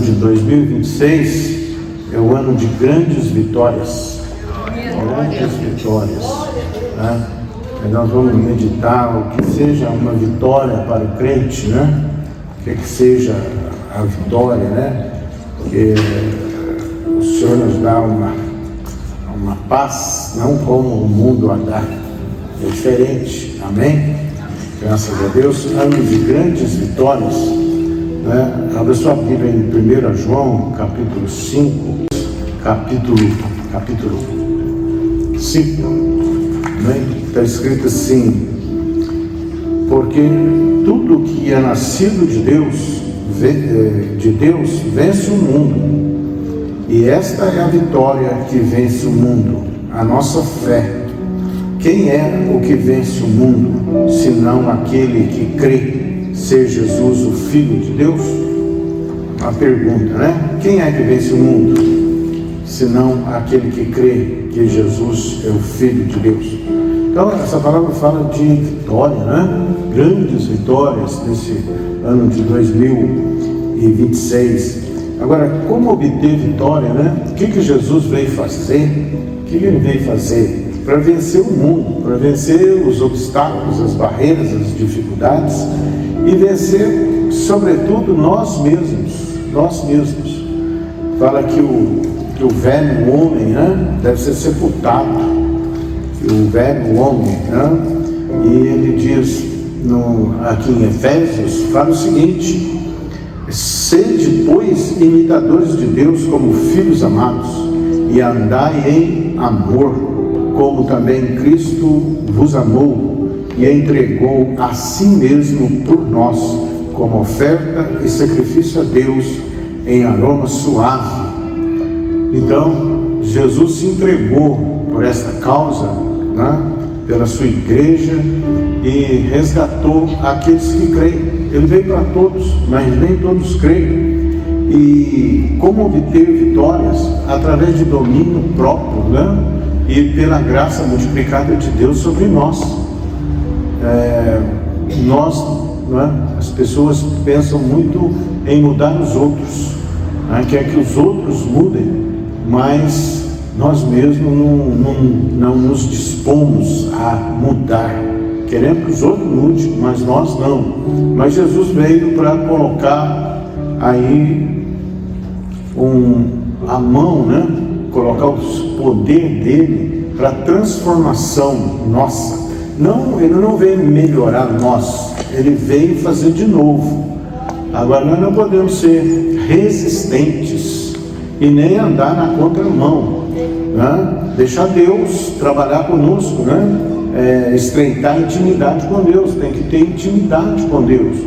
de 2026 é o ano de grandes vitórias. Grandes vitórias, né? E nós vamos meditar o que seja uma vitória para o crente, né? O que seja a vitória, né? Que o Senhor nos dá uma paz, não como o mundo a dá. É diferente, amém? Graças a Deus, ano de grandes vitórias, né? Abra sua Bíblia em 1 João, capítulo 5, capítulo 5, né? Está escrito assim: porque tudo que é nascido de Deus vence o mundo, e esta é a vitória que vence o mundo, a nossa fé. Quem é o que vence o mundo, senão aquele que crê ser Jesus o Filho de Deus? Uma pergunta, né? Quem é que vence o mundo, senão aquele que crê que Jesus é o Filho de Deus? Então, essa palavra fala de vitória, né? Grandes vitórias nesse ano de 2026. Agora, como obter vitória, né? O que Jesus veio fazer? O que ele veio fazer? Para vencer o mundo, para vencer os obstáculos, as barreiras, as dificuldades e vencer, sobretudo, nós mesmos. Fala que o velho homem, né, deve ser sepultado, o velho homem, né? E ele diz aqui em Efésios, fala o seguinte: sede, pois, imitadores de Deus como filhos amados, e andai em amor, como também Cristo vos amou e entregou a si mesmo por nós, como oferta e sacrifício a Deus em aroma suave. Então, Jesus se entregou por esta causa, né, pela sua igreja, e resgatou aqueles que creem. Ele veio para todos, mas nem todos creem. E como obter vitórias? Através de domínio próprio, né? E pela graça multiplicada de Deus sobre nós. Né? As pessoas pensam muito em mudar os outros, né? Quer que os outros mudem, mas nós mesmos não nos dispomos a mudar. Queremos que os outros mudem, mas nós não. Mas Jesus veio para colocar aí a mão, né? Colocar o poder dele para transformação nossa. Ele não veio melhorar nós, ele veio fazer de novo. Agora nós não podemos ser resistentes e nem andar na contramão, né? Deixar Deus trabalhar conosco, né? Estreitar a intimidade com Deus. Tem que ter intimidade com Deus.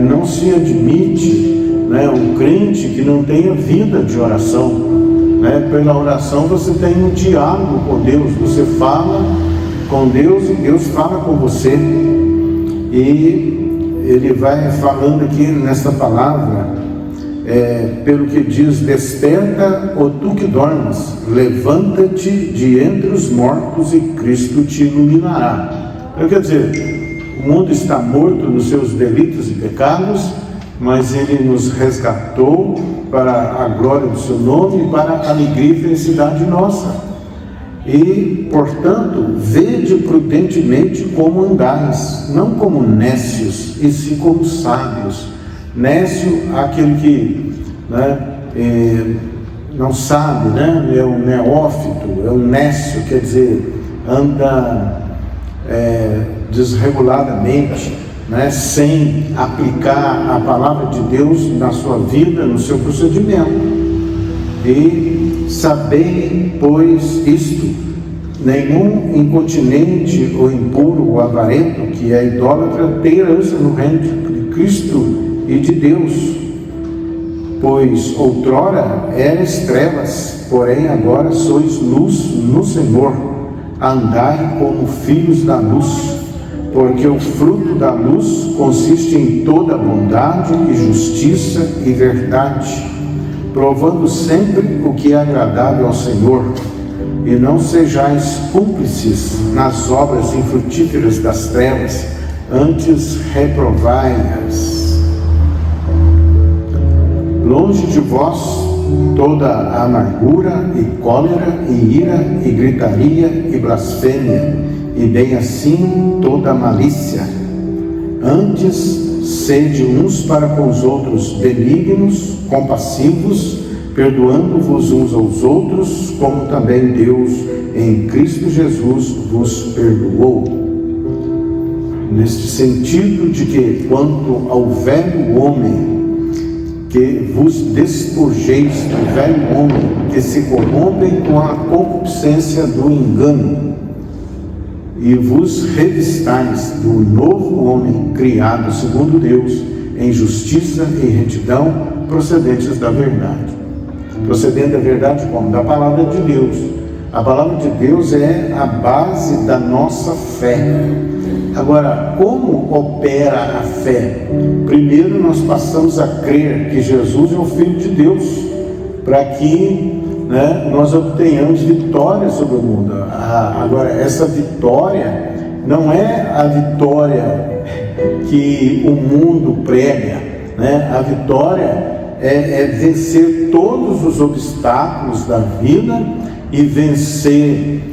Não se admite, né, um crente que não tenha vida de oração. Pela oração você tem um diálogo com Deus, você fala com Deus e Deus fala com você. E ele vai falando aqui nessa palavra, pelo que diz: desperta, ó tu que dormes, levanta-te de entre os mortos e Cristo te iluminará. Então, quer dizer, o mundo está morto nos seus delitos e pecados, mas ele nos resgatou para a glória do seu nome e para a alegria e felicidade nossa. E, portanto, vede prudentemente como andais, não como nécios, e sim como sábios. Nécio, aquele que, né, não sabe, né? É um neófito, é um nécio, quer dizer, anda desreguladamente, né, sem aplicar a palavra de Deus na sua vida, no seu procedimento. E sabei, pois, isto: nenhum incontinente ou impuro ou avarento, que é idólatra, tem herança no reino de Cristo e de Deus. Pois outrora erais trevas, porém agora sois luz no Senhor. Andai como filhos da luz, porque o fruto da luz consiste em toda bondade e justiça e verdade, provando sempre o que é agradável ao Senhor, e não sejais cúmplices nas obras infrutíferas das trevas, antes reprovai-as. longe de vós toda a amargura e cólera e ira e gritaria e blasfêmia, e bem assim toda a malícia. Antes, sede uns para com os outros benignos, compassivos, perdoando-vos uns aos outros, como também Deus em Cristo Jesus vos perdoou. Neste sentido de que, quanto ao velho homem, que vos despojeis do velho homem, que se corrompem com a concupiscência do engano, e vos revistais do novo homem, criado segundo Deus, em justiça e retidão, procedentes da verdade. Procedendo da verdade como? Da palavra de Deus. A palavra de Deus é a base da nossa fé. Agora, como opera a fé? Primeiro, nós passamos a crer que Jesus é o Filho de Deus, para que nós obtenhamos vitória sobre o mundo. Agora, essa vitória não é a vitória que o mundo prega, A vitória é vencer todos os obstáculos da vida e vencer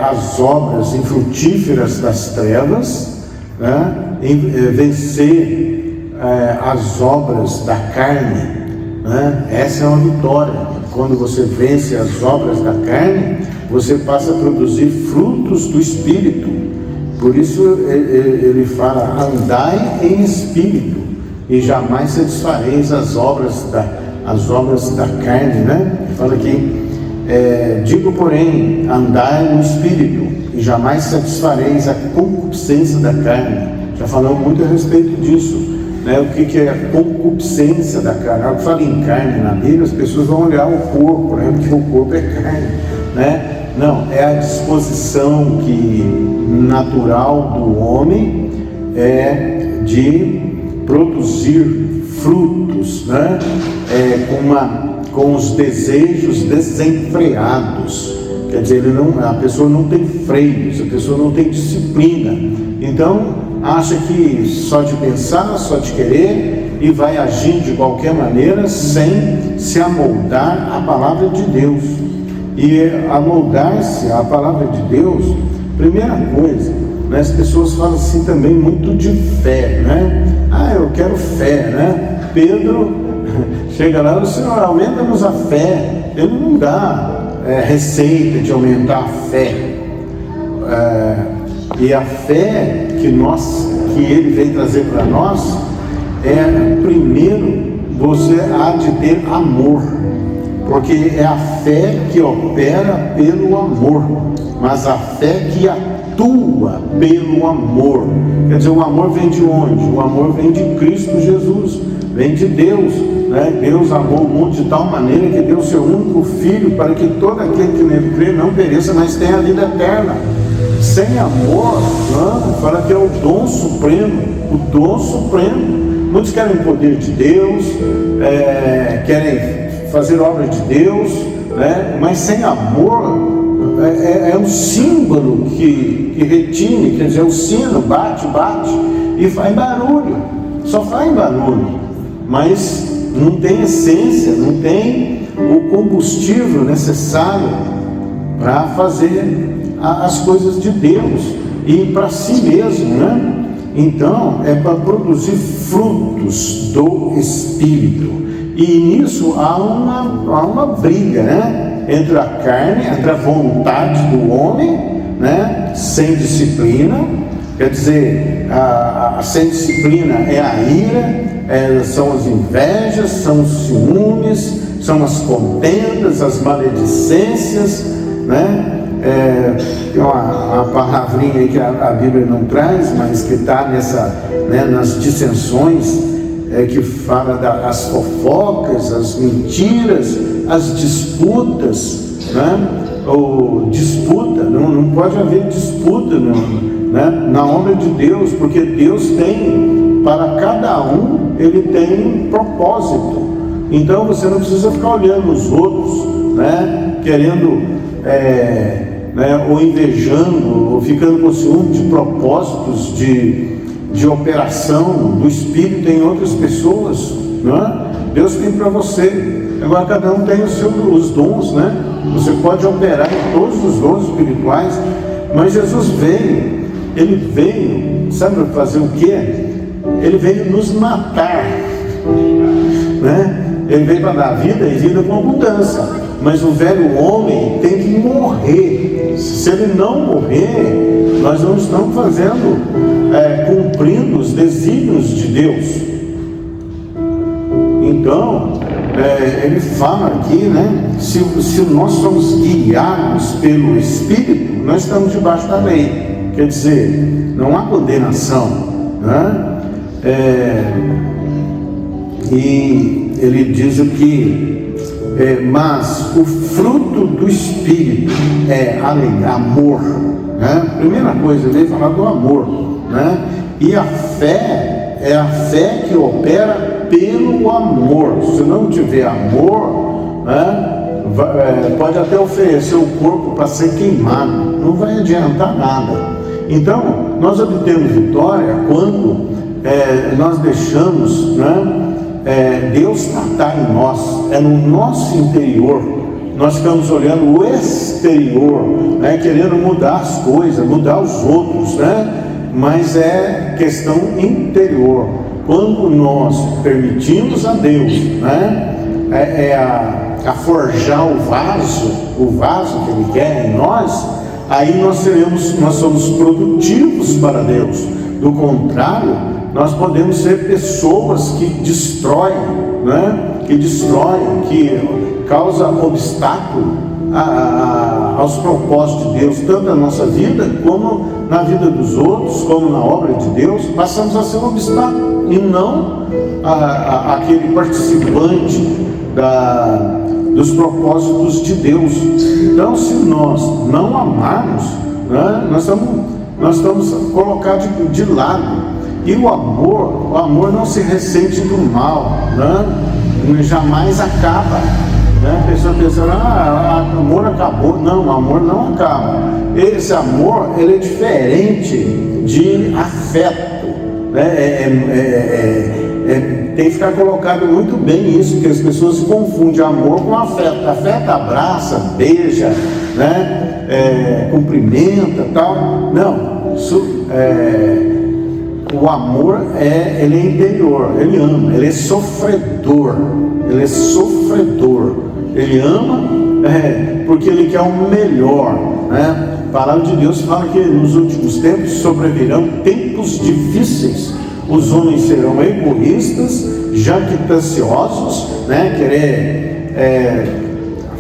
as obras infrutíferas das trevas, vencer as obras da carne, Essa é uma vitória. Quando você vence as obras da carne, você passa a produzir frutos do Espírito. Por isso ele fala: andai em Espírito, e jamais satisfareis as obras da carne, Ele fala aqui, digo porém, andai no Espírito, e jamais satisfareis a concupiscência da carne. Já falamos muito a respeito disso, O que é a concupiscência da carne? Quando fala em carne na Bíblia, as pessoas vão olhar o corpo, Porque o corpo é carne, Não, é a disposição natural do homem de produzir frutos, com os desejos desenfreados. Quer dizer, a pessoa não tem freios, a pessoa não tem disciplina. Então, acha que só de pensar, só de querer, e vai agir de qualquer maneira sem se amoldar à palavra de Deus. E amoldar-se à palavra de Deus, primeira coisa, as pessoas falam assim também muito de fé, eu quero fé, Pedro chega lá: o Senhor, aumenta-nos a fé. Ele não dá receita de aumentar a fé. E a fé que ele vem trazer para nós primeiro, você há de ter amor, porque é a fé que opera pelo amor, mas a fé que atua pelo amor. Quer dizer, o amor vem de onde? O amor vem de Cristo Jesus, vem de Deus, Deus amou o mundo de tal maneira que deu seu único Filho, para que todo aquele que nele crê não pereça, mas tenha a vida eterna. Sem amor, fala que é o dom supremo, Muitos querem o poder de Deus, querem fazer obras de Deus, mas sem amor é um símbolo que retine, quer dizer, o sino bate e faz barulho, só faz barulho, mas não tem essência, não tem o combustível necessário para fazer as coisas de Deus e para si mesmo, Então, é para produzir frutos do Espírito. E nisso há uma briga, entre a carne, entre a vontade do homem, sem disciplina. Quer dizer, sem disciplina é a ira, são as invejas, são os ciúmes, são as contendas, as maledicências, Tem uma palavrinha aí que a Bíblia não traz, mas que está nas dissensões, que fala das fofocas, as mentiras, as disputas, Ou disputa, não pode haver disputa na obra de Deus, porque Deus tem, para cada um, Ele tem um propósito. Então você não precisa ficar olhando os outros, querendo ou invejando, ou ficando com ciúme de propósitos de operação do Espírito em outras pessoas, Deus tem para você. Agora cada um tem os dons, né? Você pode operar em todos os dons espirituais, mas Jesus veio, ele veio, sabe para fazer o quê? Ele veio nos matar, né? Ele veio para dar vida e vida com abundância, mas o velho homem tem que morrer. Se ele não morrer, nós não estamos cumprindo os desígnios de Deus. Então, ele fala aqui, né? Se nós somos guiados pelo Espírito, nós estamos debaixo da lei. Quer dizer, não há condenação, né? E ele diz o que? Mas o fruto do Espírito é alegria, amor, né? Primeira coisa, ele vai falar do amor, né? E a fé é a fé que opera pelo amor. Se não tiver amor, né, pode até oferecer o corpo para ser queimado, não vai adiantar nada. Então, nós obtemos vitória quando nós deixamos, né, Deus tratar em nós, é no nosso interior. Nós ficamos olhando o exterior, né, querendo mudar as coisas, mudar os outros, né? Mas é questão interior. Quando nós permitimos a Deus, né, a forjar o vaso que Ele quer em nós, aí nós somos produtivos para Deus. Do contrário, nós podemos ser pessoas que destroem, né, que causam obstáculo aos propósitos de Deus, tanto na nossa vida, como na vida dos outros, como na obra de Deus. Passamos a ser um obstáculo e não aquele participante dos propósitos de Deus. Então, se nós não amarmos, né, nós estamos colocados de lado. E o amor não se ressente do mal, né? Jamais acaba, né? A pessoa pensa, o amor acabou. Não, o amor não acaba. Esse amor, ele é diferente de afeto, né? Tem que ficar colocado muito bem isso, porque as pessoas confundem amor com afeto. Afeto abraça, beija, né? Cumprimenta, tal. Não, isso o amor ele é interior, ele ama, ele é sofredor, ele ama porque ele quer o melhor, né? A palavra de Deus fala que nos últimos tempos sobrevirão tempos difíceis. Os homens serão egoístas, jactanciosos, né? Querer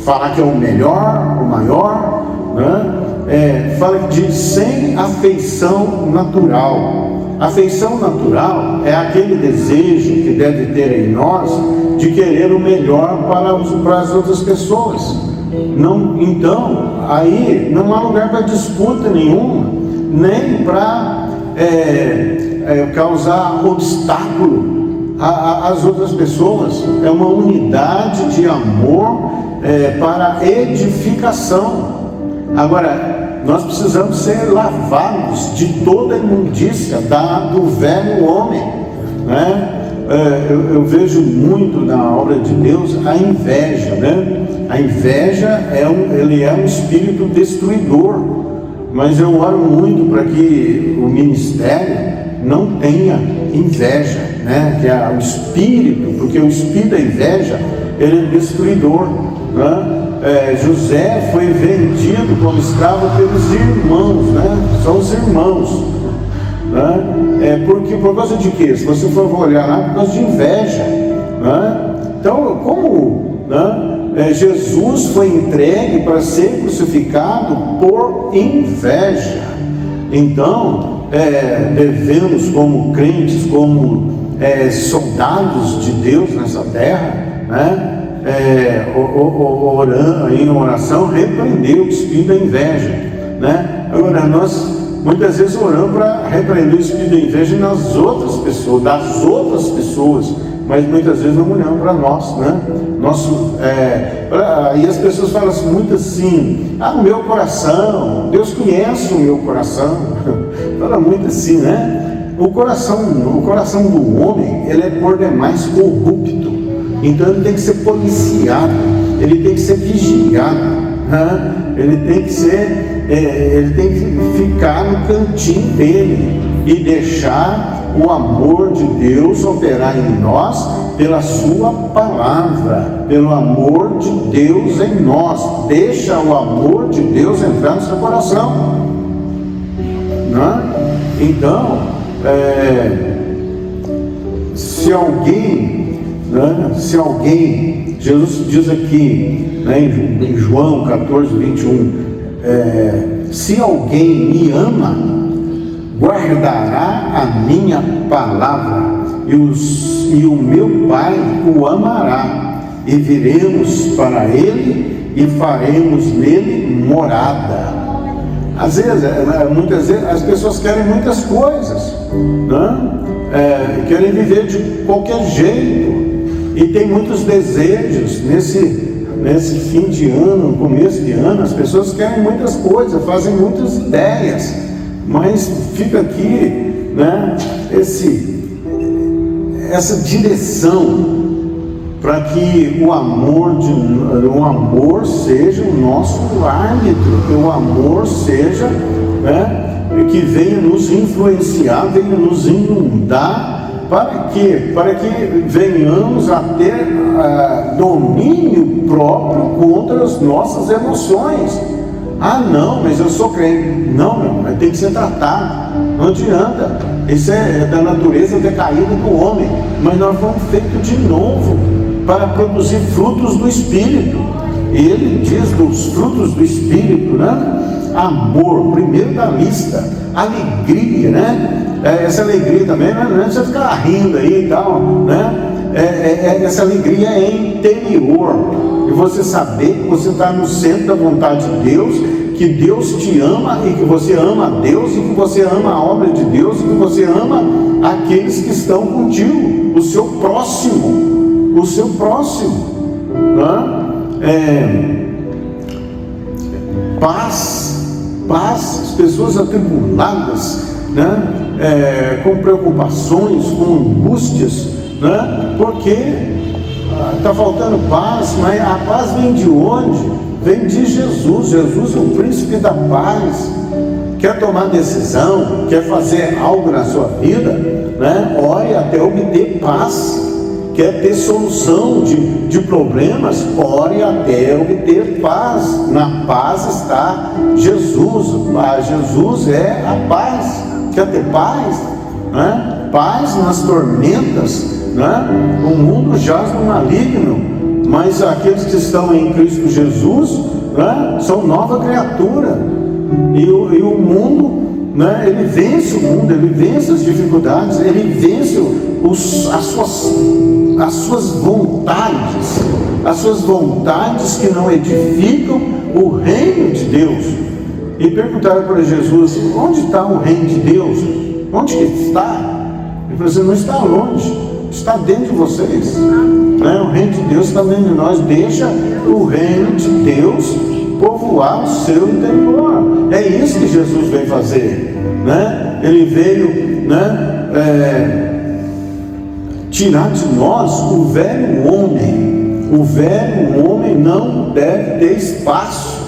falar que é o melhor, o maior, né? Fala sem afeição natural. Afeição natural é aquele desejo que deve ter em nós de querer o melhor para as outras pessoas. Então, aí não há lugar para disputa nenhuma, nem para causar obstáculo às outras pessoas. É uma unidade de amor para edificação. Agora, nós precisamos ser lavados de toda a imundícia do velho homem, né? Eu vejo muito na obra de Deus a inveja, né? A inveja ele é um espírito destruidor, mas eu oro muito para que o ministério não tenha inveja, né? Que é o espírito, porque o espírito da inveja ele é destruidor, né? José foi vendido como escravo pelos irmãos, né? São os irmãos, né? Porque por causa de quê? Se você for olhar lá, por causa de inveja, né? Então, como, né, Jesus foi entregue para ser crucificado por inveja. Então, devemos, como crentes, como soldados de Deus nessa terra, né? Orando em oração, repreender o espírito da inveja, né? Agora, nós muitas vezes oramos para repreender o espírito da inveja das outras pessoas, mas muitas vezes não olhamos para nós, né? E as pessoas falam assim, muito assim, o meu coração, Deus conhece o meu coração. Fala muito assim, né? O coração do homem, ele é por demais corrupto. Então ele tem que ser policiado, ele tem que ser vigiado, né? Ele tem que ficar no cantinho dele e deixar o amor de Deus operar em nós pela sua palavra, pelo amor de Deus em nós. Deixa o amor de Deus entrar no seu coração, né? Então, se alguém, Jesus diz aqui, né, em João 14, 21, se alguém me ama, guardará a minha palavra, e o meu Pai o amará, e viremos para ele e faremos nele morada. Muitas vezes as pessoas querem muitas coisas, né? Querem viver de qualquer jeito, e tem muitos desejos nesse fim de ano, no começo de ano. As pessoas querem muitas coisas, fazem muitas ideias, mas fica aqui, né, essa direção para que o amor seja o nosso árbitro, que o amor seja, né, que venha nos influenciar, venha nos inundar. Para quê? Para que venhamos a ter domínio próprio contra as nossas emoções. Ah, não, mas eu sou crente. Não, meu, mas tem que ser tratado. Não adianta. Isso é da natureza decaída do homem. Mas nós fomos feitos de novo para produzir frutos do Espírito. E ele diz dos frutos do Espírito, né? Amor, primeiro da lista. Alegria, né? Essa alegria também, não é você ficar rindo aí e tal, né? Essa alegria é interior, e você saber que você está no centro da vontade de Deus, que Deus te ama e que você ama a Deus, e que você ama a obra de Deus, e que você ama aqueles que estão contigo, o seu próximo, né? Paz, as pessoas atribuladas, né? Com preocupações, com angústias, né? Porque está faltando paz, mas a paz vem de onde? Vem de Jesus. Jesus é o príncipe da paz. Quer tomar decisão, quer fazer algo na sua vida, né? Ore até obter paz. Quer ter solução de problemas, ore até obter paz. Na paz está Jesus. Jesus é a paz. Quer ter paz, né? Paz nas tormentas, né? O mundo jaz no maligno, mas aqueles que estão em Cristo Jesus, né, são nova criatura. E o mundo, né, ele vence o mundo, ele vence as dificuldades, ele vence as suas vontades que não edificam o reino de Deus. E perguntaram para Jesus: onde está o reino de Deus? Onde que está? Ele falou assim: não está longe, está dentro de vocês, né? O reino de Deus está dentro de nós. Deixa o reino de Deus povoar o seu interior. É isso que Jesus veio fazer, né? Ele veio, né, tirar de nós o velho homem. O velho homem não deve ter espaço,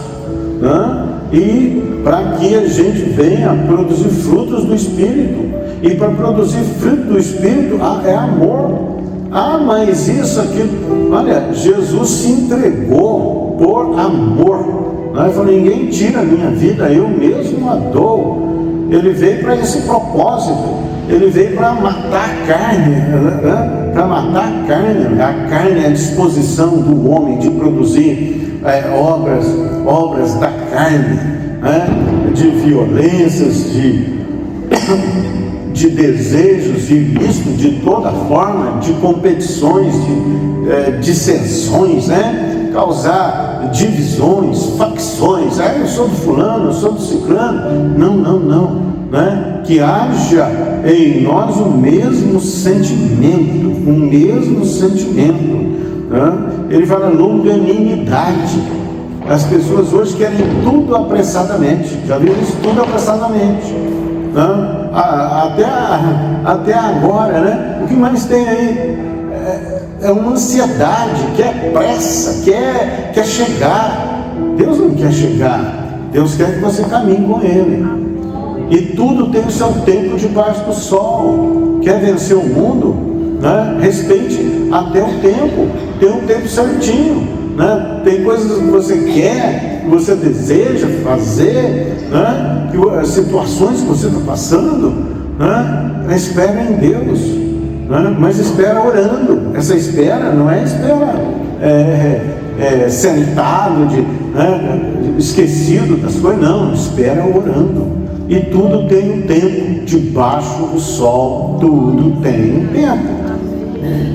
né? E para que a gente venha produzir frutos do Espírito. E para produzir fruto do Espírito é amor. Ah, mas isso aqui, olha, Jesus se entregou por amor. Ele falou: ninguém tira a minha vida, eu mesmo a dou. Ele veio para esse propósito. Ele veio para matar a carne, né? Para matar a carne. A carne é a disposição do homem de produzir obras da carne, né? De violências, de desejos ilícitos de toda forma, de competições, de dissensões, né? Causar divisões, facções. Eu sou do fulano, eu sou do ciclano. Não, né? Que haja em nós o mesmo sentimento, né? Ele fala longanimidade. As pessoas hoje querem tudo apressadamente. Já viram isso? Tudo apressadamente, né? Até agora, né? O que mais tem aí é uma ansiedade, quer pressa, quer chegar. Deus não quer chegar, Deus quer que você caminhe com Ele. E tudo tem o seu tempo debaixo do sol. Quer vencer o mundo, né? Respeite até o tempo, tem um tempo certinho, né? Tem coisas que você quer, que você deseja fazer, né? Situações que você está passando, né? Espera em Deus, né? Mas espera orando. Essa espera não é espera sentado, esquecido das coisas, não, espera orando. E tudo tem um tempo, debaixo do sol, tudo tem um tempo.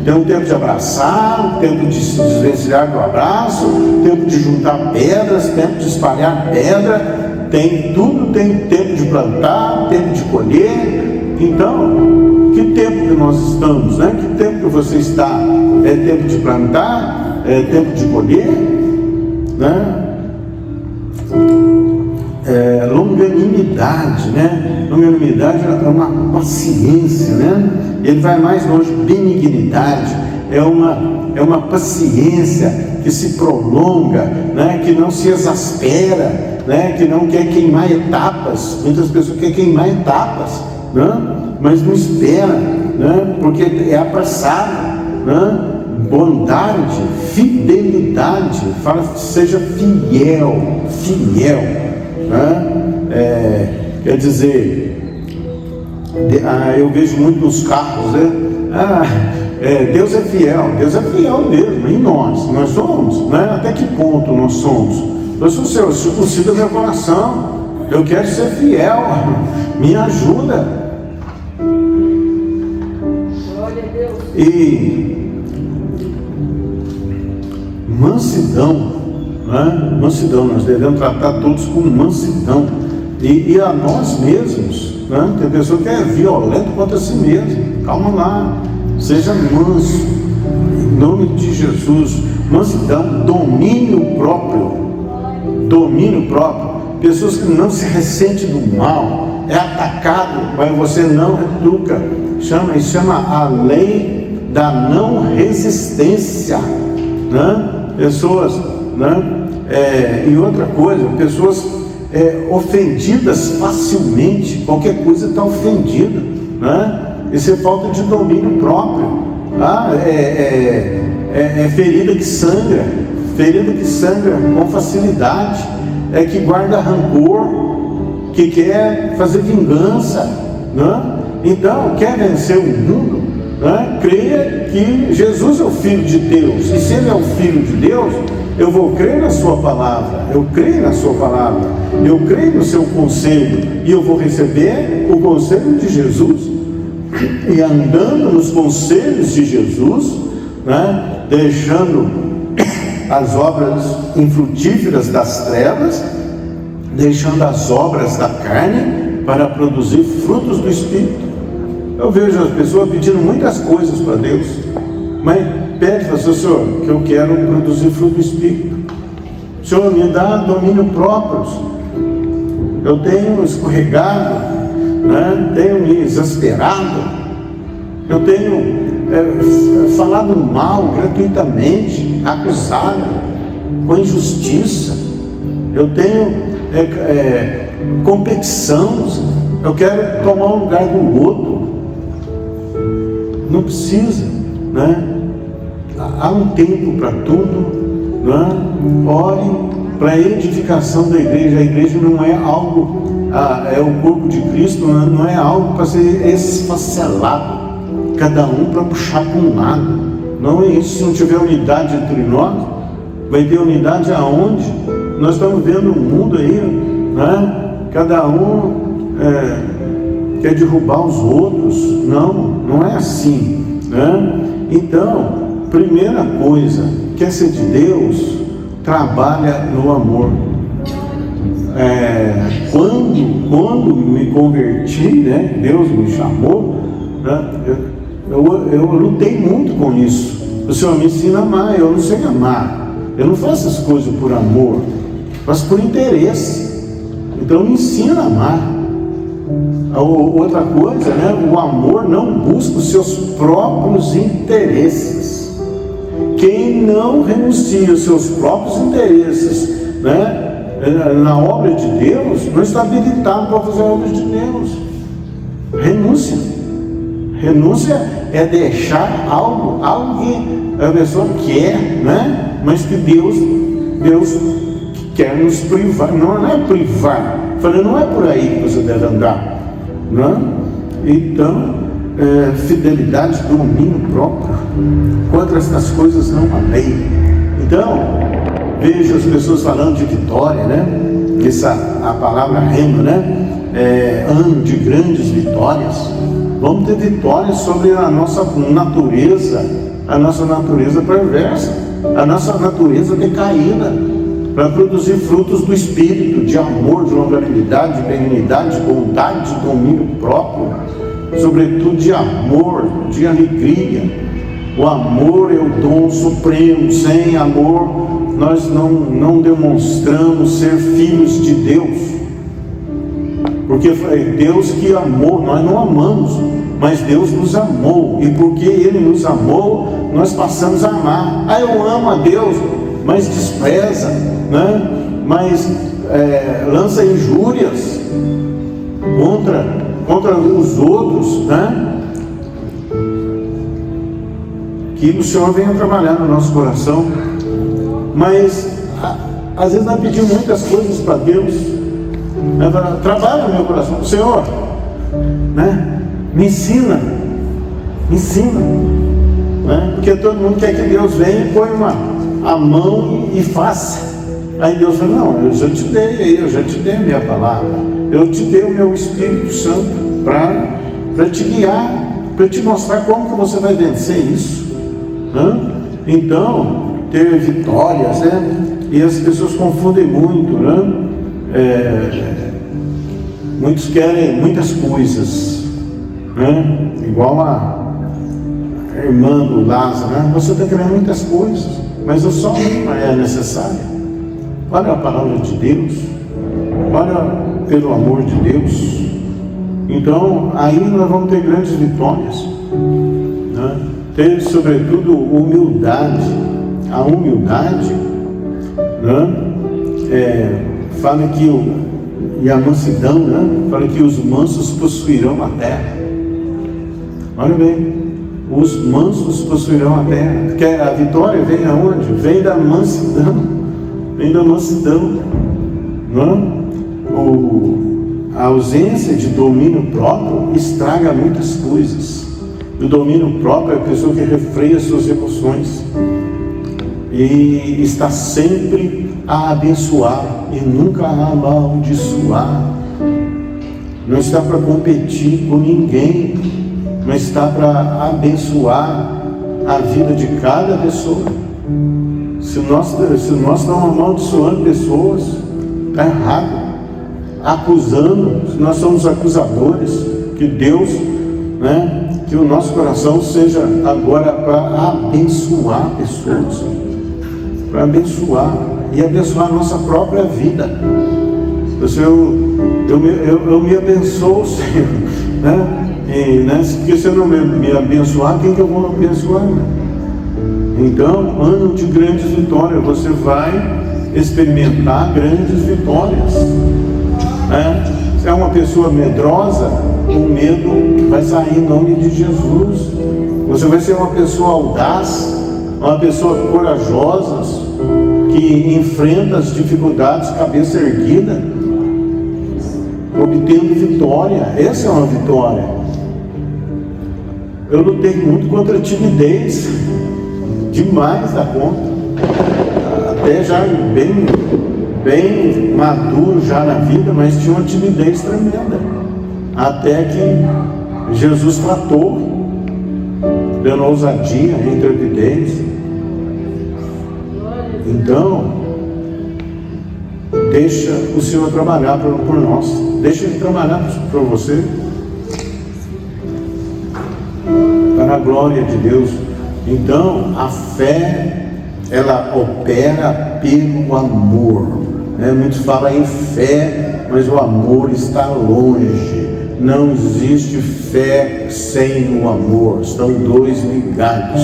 Tem um tempo de abraçar, um tempo de se desvencilhar do abraço, tempo de juntar pedras, tempo de espalhar pedra, tudo tem tempo de plantar, tempo de colher. Então, que tempo que nós estamos, né? Que tempo que você está? É tempo de plantar? É tempo de colher? Né? Longanimidade, né? Longanimidade é uma paciência, né? Ele vai mais longe. Benignidade é uma paciência que se prolonga, né? Que não se exaspera, né? Que não quer queimar etapas. Muitas pessoas querem queimar etapas, né? Mas não espera, né? Porque é apressado, né? Bondade, fidelidade, fala que seja fiel, né? Quer dizer, eu vejo muito nos carros, né? Deus é fiel mesmo, em nós somos, né? Até que ponto nós somos? Eu sou Senhor, circuncida meu coração, eu quero ser fiel, me ajuda. Glória a Deus. E mansidão, né? Mansidão, nós devemos tratar todos com mansidão, e a nós mesmos, né? Tem pessoa que é violento contra si mesmo. Calma lá, seja manso, em nome de Jesus. Mansidão, domínio próprio, pessoas que não se ressentem do mal, é atacado, mas você não retruca. Isso chama a lei da não resistência, né? Pessoas, né? E outra coisa, pessoas ofendidas facilmente, qualquer coisa está ofendida, né? Isso é falta de domínio próprio. Ferida que sangra com facilidade, que guarda rancor, que quer fazer vingança, né? Então, quer vencer o mundo, né? Creia que Jesus é o Filho de Deus, e se Ele é o Filho de Deus, eu vou crer na sua palavra, eu creio no seu conselho, e eu vou receber o conselho de Jesus, e andando nos conselhos de Jesus, né? Deixando as obras infrutíferas das trevas, deixando as obras da carne para produzir frutos do Espírito. Eu vejo as pessoas pedindo muitas coisas para Deus, mas pede para o Senhor, que eu quero produzir fruto do Espírito. Senhor, me dá domínio próprio. Eu tenho escorregado, né? Tenho me exasperado, eu tenho falado mal gratuitamente, acusado, com injustiça, eu tenho competição, eu quero tomar o lugar do outro. Não precisa, né? Há um tempo para tudo, né? Ore para a edificação da igreja. A igreja não é algo, é o corpo de Cristo, não é algo para ser esfacelado, cada um para puxar para um lado. Não é isso. Se não tiver unidade entre nós, vai ter unidade aonde? Nós estamos vendo um mundo aí, né? Cada um quer derrubar os outros. Não é assim, né? Então, primeira coisa, quer ser de Deus, trabalha no amor. Quando me converti, né? Deus me chamou, né? Eu lutei muito com isso. O Senhor me ensina a amar, eu não sei amar. Eu não faço as coisas por amor, faço por interesse. Então me ensina a amar. Outra coisa, né? O amor não busca os seus próprios interesses. Quem não renuncia aos seus próprios interesses, né, na obra de Deus, não está habilitado para fazer a obra de Deus. Renúncia. Renúncia é deixar algo que a pessoa quer, né, mas que Deus quer nos privar. Não é privar. Falei, não é por aí que você deve andar, né? Então, fidelidade, domínio próprio. Contra estas coisas não amei. Então, vejo as pessoas falando de vitória, né? A palavra rema, né? Ano de grandes vitórias. Vamos ter vitórias sobre a nossa natureza perversa, a nossa natureza decaída, para produzir frutos do Espírito, de amor, de longanimidade, de benignidade, de bondade, de domínio próprio, sobretudo de amor, de alegria. O amor é o dom supremo. Sem amor nós não demonstramos ser filhos de Deus, porque foi Deus que amou, nós não amamos, mas Deus nos amou, e porque Ele nos amou, nós passamos a amar. Eu amo a Deus, mas despreza, né? Mas lança injúrias contra os outros, né? Que o Senhor venha trabalhar no nosso coração. Mas às vezes nós pedimos muitas coisas para Deus, né? Trabalha no meu coração, Senhor, né? Me ensina, né? Porque todo mundo quer que Deus venha e põe a mão e faça. Aí Deus fala, não, eu já te dei a minha palavra, eu te dei o meu Espírito Santo para te guiar, para te mostrar como que você vai vencer isso, né? Então, ter vitórias, né? E as pessoas confundem muito, né? Muitos querem muitas coisas, né? Igual a irmã do Lázaro, né? Você está querendo muitas coisas, mas só uma é necessária. Olha a palavra de Deus, olha pelo amor de Deus. Então, aí nós vamos ter grandes vitórias, né? Ter, sobretudo, humildade. A humildade, né? Fala que e a mansidão, né? Fala que os mansos possuirão a terra. Olha bem, os mansos possuirão a terra. Porque a vitória vem aonde? Vem da mansidão. Vem da mansidão, né? A ausência de domínio próprio estraga muitas coisas. O domínio próprio é a pessoa que refreia suas emoções e está sempre a abençoar e nunca a amaldiçoar. Não está para competir com ninguém, mas está para abençoar a vida de cada pessoa. Se nós estamos amaldiçoando pessoas, está errado. Acusando, se nós somos acusadores, que Deus, né, que o nosso coração seja agora para abençoar pessoas, para abençoar e abençoar a nossa própria vida. Eu me abençoo, Senhor, né? Porque se eu não me abençoar, quem que eu vou abençoar? Então, ano de grandes vitórias, você vai experimentar grandes vitórias, né? Se é uma pessoa medrosa, o medo vai sair em nome de Jesus. Você vai ser uma pessoa audaz, uma pessoa corajosa, que enfrenta as dificuldades cabeça erguida, obtendo vitória. Essa é uma vitória. Eu lutei muito contra a timidez, demais da conta, até já bem maduro já na vida, mas tinha uma timidez tremenda, até que Jesus tratou, dando ousadia, intrepidez. Então, deixa o Senhor trabalhar por nós, deixa Ele trabalhar por você, para a glória de Deus. Então, a fé, ela opera pelo amor, né? Muitos falam em fé, mas o amor está longe. Não existe fé sem o amor, estão dois ligados,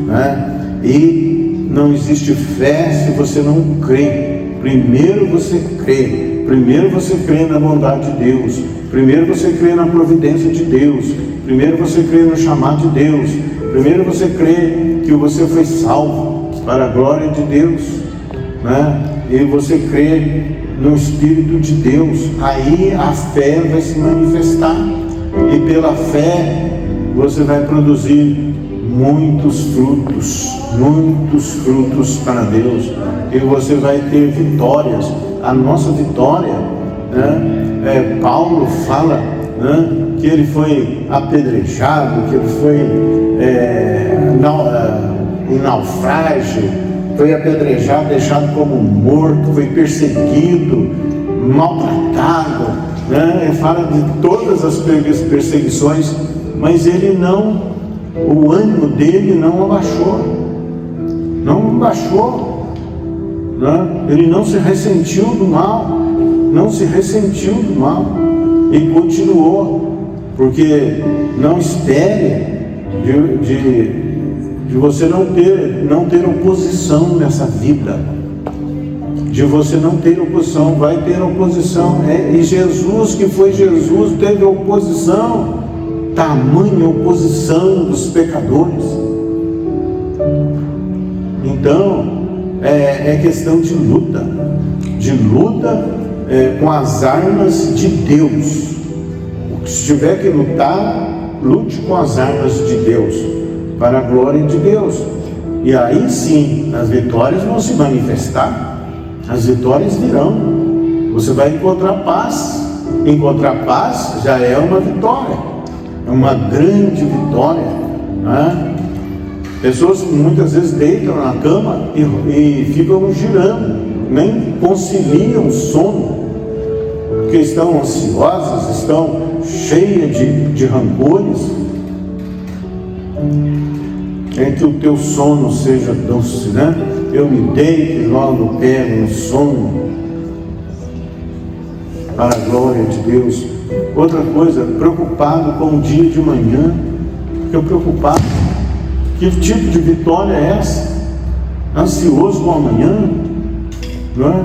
né? E não existe fé se você não crê. Primeiro você crê. Primeiro você crê na bondade de Deus. Primeiro você crê na providência de Deus. Primeiro você crê no chamado de Deus. Primeiro você crê que você foi salvo para a glória de Deus, né? E você crê no Espírito de Deus. Aí a fé vai se manifestar. E pela fé você vai produzir muitos frutos para Deus. E você vai ter vitórias. A nossa vitória, né? Paulo fala, né, que ele foi apedrejado, que ele foi em naufrágio, foi apedrejado, deixado como morto, foi perseguido, maltratado, né? Ele fala de todas as perseguições, mas ele não, o ânimo dele não abaixou, né? Ele não se ressentiu do mal, e continuou, porque não espere de você não ter oposição nessa vida, de você não ter oposição, vai ter oposição, e Jesus, que foi Jesus, teve oposição, tamanha oposição dos pecadores. Então é questão de luta com as armas de Deus. Se tiver que lutar, lute com as armas de Deus, para a glória de Deus. E aí sim, as vitórias vão se manifestar, as vitórias virão. Você vai encontrar paz. Encontrar paz já é uma vitória, é uma grande vitória, né? Pessoas muitas vezes deitam na cama e ficam girando, nem conciliam o sono, porque estão ansiosas, estão cheias de rancores. Que o teu sono seja doce, né? Eu me deito e logo pego no sono, para a glória de Deus. Outra coisa, preocupado com o dia de manhã. Fica preocupado. Que tipo de vitória é essa? Ansioso com amanhã, não é?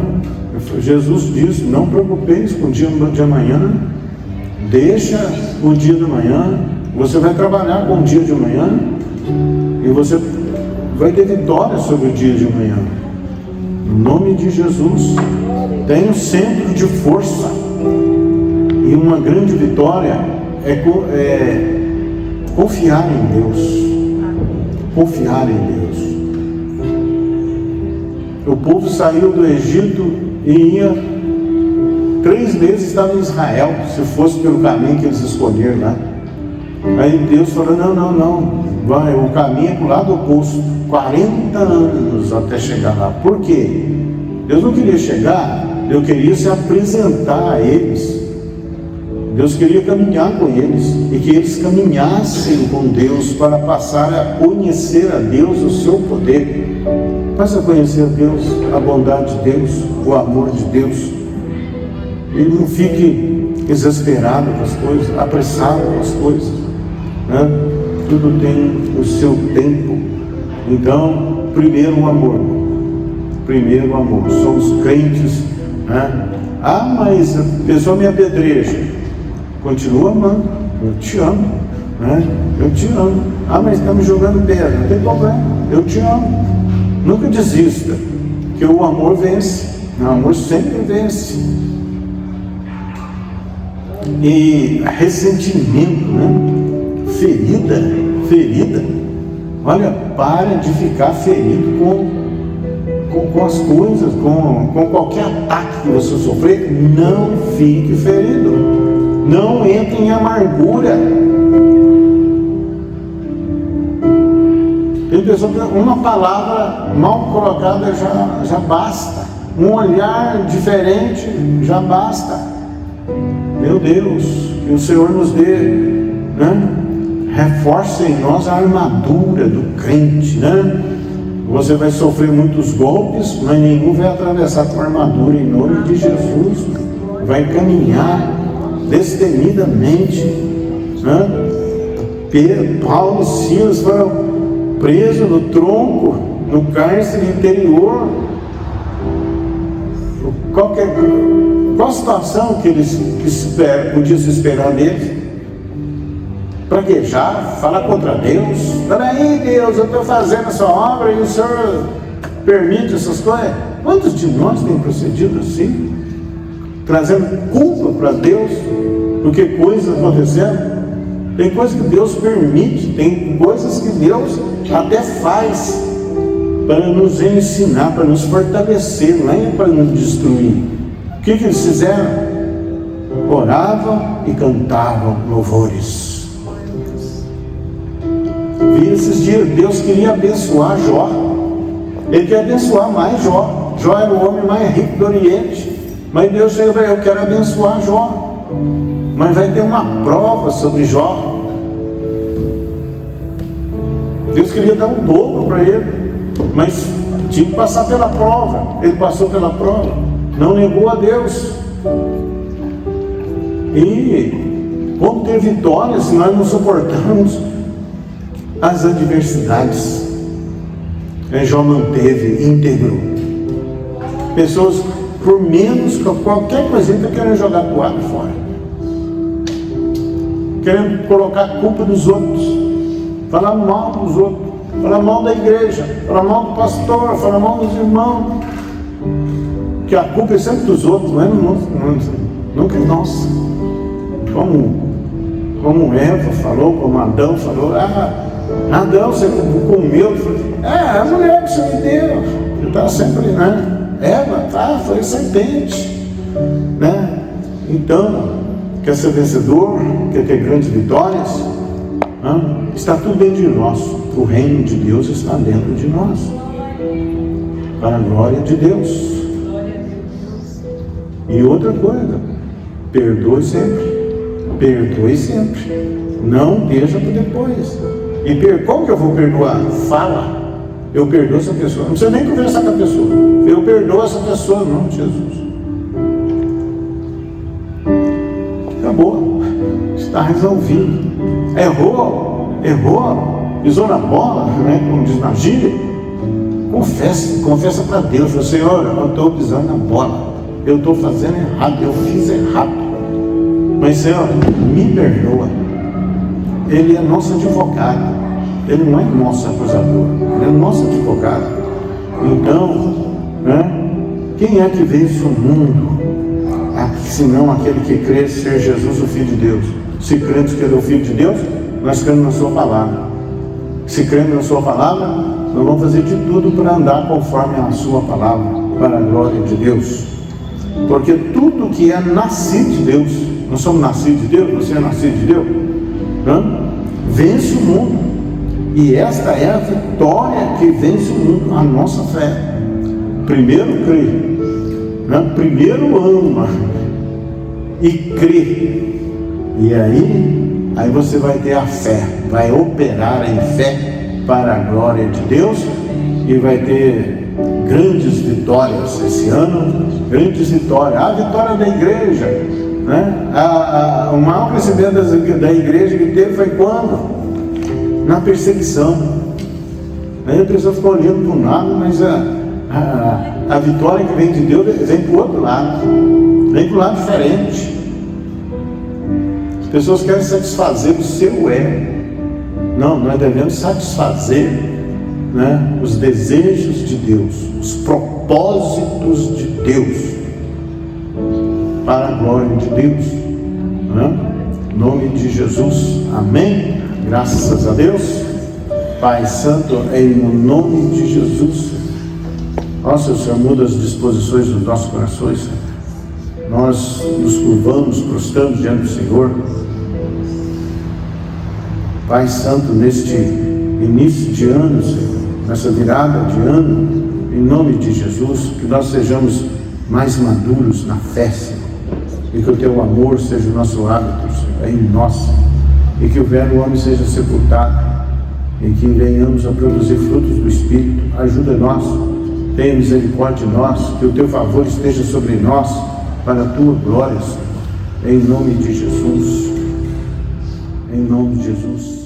Jesus diz: não preocupeis com o dia de amanhã, deixa o dia de manhã. Você vai trabalhar com o dia de manhã e você vai ter vitória sobre o dia de manhã. Em nome de Jesus, tem um centro de força, e uma grande vitória é confiar em Deus. Confiar em Deus. O povo saiu do Egito e ia 3 meses, estava em Israel, se fosse pelo caminho que eles escolheram lá. Aí Deus falou: não, vai, o caminho é para o lado oposto, 40 anos até chegar lá. Por quê? Deus não queria chegar, Deus queria se apresentar a eles. Deus queria caminhar com eles, e que eles caminhassem com Deus para passar a conhecer a Deus, o seu poder. Passa a conhecer a Deus, a bondade de Deus, o amor de Deus. E não fique exasperado com as coisas, apressado com as coisas, né? Tudo tem o seu tempo. Então, primeiro o amor. Somos crentes, né? Mas a pessoa me apedreja. Continua amando. Eu te amo, né? Eu te amo. Mas está me jogando pedra. Não tem problema. Eu te amo. Nunca desista, que o amor vence. O amor sempre vence. E ressentimento, né? Ferida. Olha, para de ficar ferido com as coisas, com qualquer ataque que você sofrer. Não fique ferido. Não entre em amargura. Tem pessoa que uma palavra mal colocada já basta. Um olhar diferente já basta. Meu Deus, que o Senhor nos dê, né? Reforce em nós a armadura do crente, né? Você vai sofrer muitos golpes, mas nenhum vai atravessar com a armadura, em nome de Jesus. Vai caminhar destemidamente, né? Paulo e Silas foram preso no tronco, no cárcere interior. Qual a situação que podia se esperar deles? Praguejar, falar contra Deus. Peraí, Deus, eu estou fazendo essa obra e o Senhor permite essas coisas. Quantos de nós têm procedido assim? Trazendo culpa para Deus, porque coisas acontecendo. Tem coisas que Deus permite, tem coisas que Deus até faz para nos ensinar, para nos fortalecer, não é para nos destruir. O que eles fizeram? Oravam e cantavam louvores. Vi esses dias, Deus queria abençoar Jó. Ele quer abençoar mais Jó. Jó era o homem mais rico do Oriente. Mas Deus chega para ele: eu quero abençoar Jó. Mas vai ter uma prova sobre Jó. Deus queria dar um dobro para ele, mas tinha que passar pela prova. Ele passou pela prova, não negou a Deus. E como ter vitória se nós não suportamos as adversidades? Jó manteve íntegro. Pessoas, por menos qualquer coisinha, estão querendo jogar a toalha fora, querendo colocar a culpa dos outros, falar mal dos outros, falar mal da igreja, falar mal do pastor, falar mal dos irmãos, que a culpa é sempre dos outros, não é nunca é nossa. Como Eva falou, como Adão falou: Adão, você comeu, a mulher que você me deu. Eu estava sempre, né? Eva, foi serpente, né? Então, quer ser vencedor, quer ter grandes vitórias, está tudo dentro de nós. O reino de Deus está dentro de nós, para a glória de Deus. E outra coisa, perdoe sempre. Perdoe sempre. Não deixa para depois. E como que eu vou perdoar? Fala. Eu perdoo essa pessoa. Não precisa nem conversar com a pessoa. Eu perdoo essa pessoa, em nome de Jesus. Acabou. Está resolvido. Errou, pisou na bola, né? Como diz na gíria. Confessa para Deus: Senhor, eu estou pisando na bola. Eu estou fazendo errado, eu fiz errado. Mas, Senhor, me perdoa. Ele é nosso advogado. Ele não é nosso acusador, ele é nosso advogado. Então, né, quem é que vence o mundo, senão aquele que crê ser Jesus o Filho de Deus? Se cremos que Ele é o Filho de Deus, nós cremos na Sua palavra. Se cremos na Sua palavra, nós vamos fazer de tudo para andar conforme a Sua palavra, para a glória de Deus. Porque tudo que é nascido de Deus, nós somos nascidos de Deus, você é nascido de Deus, né, vence o mundo. E esta é a vitória que vence o mundo, a nossa fé. Primeiro crê, né? Primeiro ama e crê. E aí você vai ter a fé, vai operar em fé para a glória de Deus e vai ter grandes vitórias esse ano, grandes vitórias. A vitória da igreja, né? O maior crescimento da igreja que teve foi quando? Na perseguição. Aí a pessoa ficou olhando para um lado, mas a vitória que vem de Deus vem para o outro lado, vem para o lado diferente. As pessoas querem satisfazer o seu ego. Não, nós devemos satisfazer, né, os desejos de Deus, os propósitos de Deus, para a glória de Deus, né? Em nome de Jesus, amém. Graças a Deus. Pai Santo, em nome de Jesus, nossa, o Senhor muda as disposições dos nossos corações. Nós nos curvamos, prostramos diante do Senhor. Pai Santo, neste início de ano, Senhor, nessa virada de ano, em nome de Jesus, que nós sejamos mais maduros na fé, Senhor, e que o Teu amor seja o nosso hábito, Senhor, em nós. E que o velho homem seja sepultado, e que venhamos a produzir frutos do Espírito. Ajuda-nos, tenha misericórdia de nós, que o Teu favor esteja sobre nós, para a Tua glória, Senhor. Em nome de Jesus, em nome de Jesus.